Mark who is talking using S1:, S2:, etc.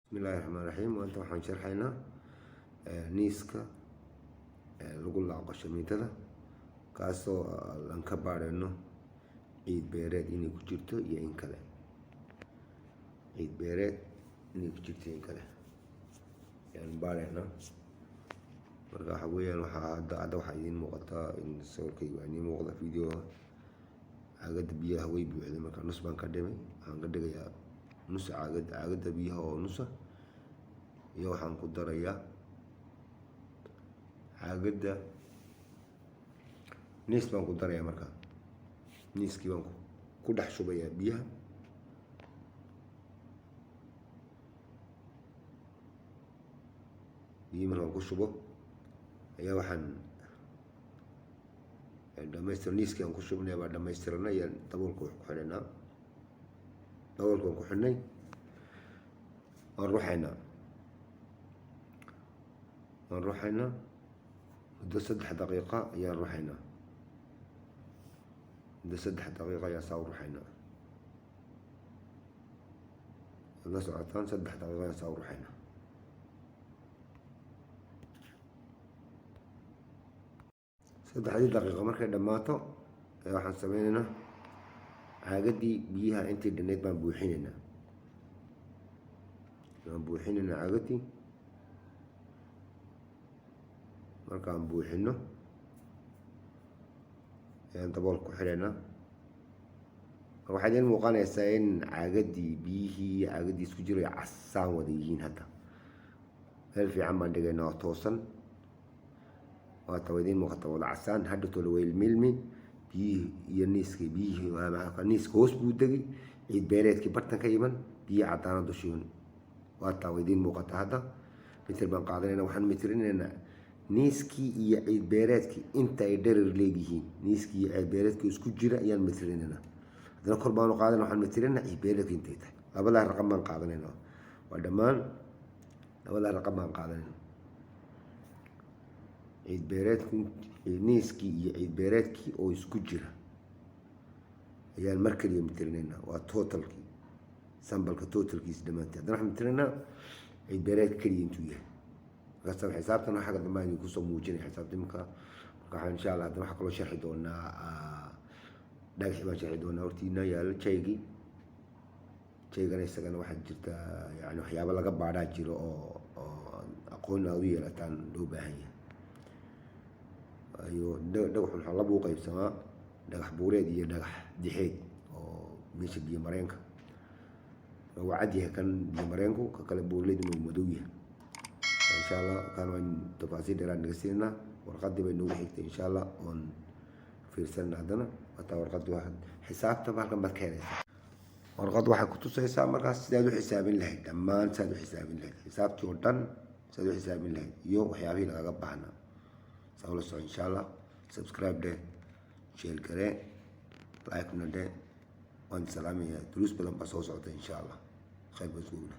S1: bismillahi raxmaan raxiim. maanta waxaan sharxaynaa niiska lagu laaqo shamiitada, kaasoo aan ka baadhayno ciid beereed inay ku jirto iyo in kale. ciid beereed inay ku jirto in kale ayaan baadhaynaa. marka waxa weeyaan hadda waxaa idiin muuqataa in sawirkayga waa idiin muuqda video. caagada biyaha way buuxday, marka nus baan ka dhimay. waxaan ka dhigayaa nus caagada biyaha oo nusa, iyo waxaan ku darayaa caagada niis baan ku darayaa. marka niiskii baan ku dhex shubayaa biyaha. biyihii markaan ku shubo ayaa waxaan niiskii aan ku shubnay baa dhamaystirana iyo daboolka wax ku xidhaynaa. daboolka waan ku xidhnay, waan ruuxaynaa muddo 3 daqiiqa ayaan ruuxaynaa. ayaan saa u ruuxaynaa. waad la socotaan, 3 daqiiqa ayaan saa u ruuxaynaa. 3 daqiiqa markay dhammaato waxaan sameynaynaa caagadii biyaha intii dhannayd baan buuxinaynaa. caagadii. markaan buuxino ayaan dabool ku xidhaynaa. waxaa idiin muuqanaysaa in caagadii biyihii iyo caagadii isku jiray casaan wada yihiin. hadda meel fiican baan dhigaynaa oo toosan. waata waa idiin muuqata wada casaan. hadha tolo weylmilmi biyihii iyo niiskii. niiska hoos buu degi, ciid beereedkii bartan ka iman, biyi cadaana dushiin. waataa waa idiin muuqata. hadda mitir baan qaadanayna, waxaan mitirinaynaa niiskii iyo ciid beereedkii inta ay dherer leegyihiin. niiskii iyo ciid beereedkii isku jira ayaan mitirinaynaa. haddana kor baanu qaadana, waxaan mitirinaynaa ciid beereedkii intay tahay. labadaa raqam baan qaadanayna. waa dhammaan labadaa raqam baan qaadanayna. ciid beereedkii, niiskii iyo ciid beereedkii oo isku jira ayaan mar kaliya mitirinaynaa. waa totalkii, sambalka totalkiisa dhammaantii. haddana waxaan mitirinaynaa ciid beereedka keliya intuu yahay. markaasaan xisaabtan xagga dambe aan kusoo muujinay xisaabta imika. marka waxaan insha allah haddana waxaa kaloo sharxi doonaa dhagaxii baan sharxi doonaa. hortiina yaalo jaygana isagana waxaa jirta yani waxyaabo laga baadhaa jiro oo aqoon aad u yeelataan loo baahan yahay. dhagaxun waxaa laba u qaybsamaa, dhagax buureed iyo dhagax dixeed oo meesha biyo mareenka. waa cad yahay kan biyo mareenku, ka kale buureedna uu madow yahay. insha allah kan waan tafaasiil dheeraad naga siinaa. warqadii bay noogu xigtay insha allah oon fiirsanna. haddana wataa warqadii waa xisaabta halkan baad ka helaysaa. warqad waxay ku tusaysaa markaas sidaad u xisaabin lahayd, dhammaan sidaad u xisaabin lahayd, xisaabtii oo dhan sidaad u xisaabin lahayd iyo waxyaabihii lagaga baahnaa. saa ula soco insha allah. subscribe dheh, share garee, like na dheh. waan salaamayaa. duruus badan baa soo socota insha allah. khayr baa iskuugna.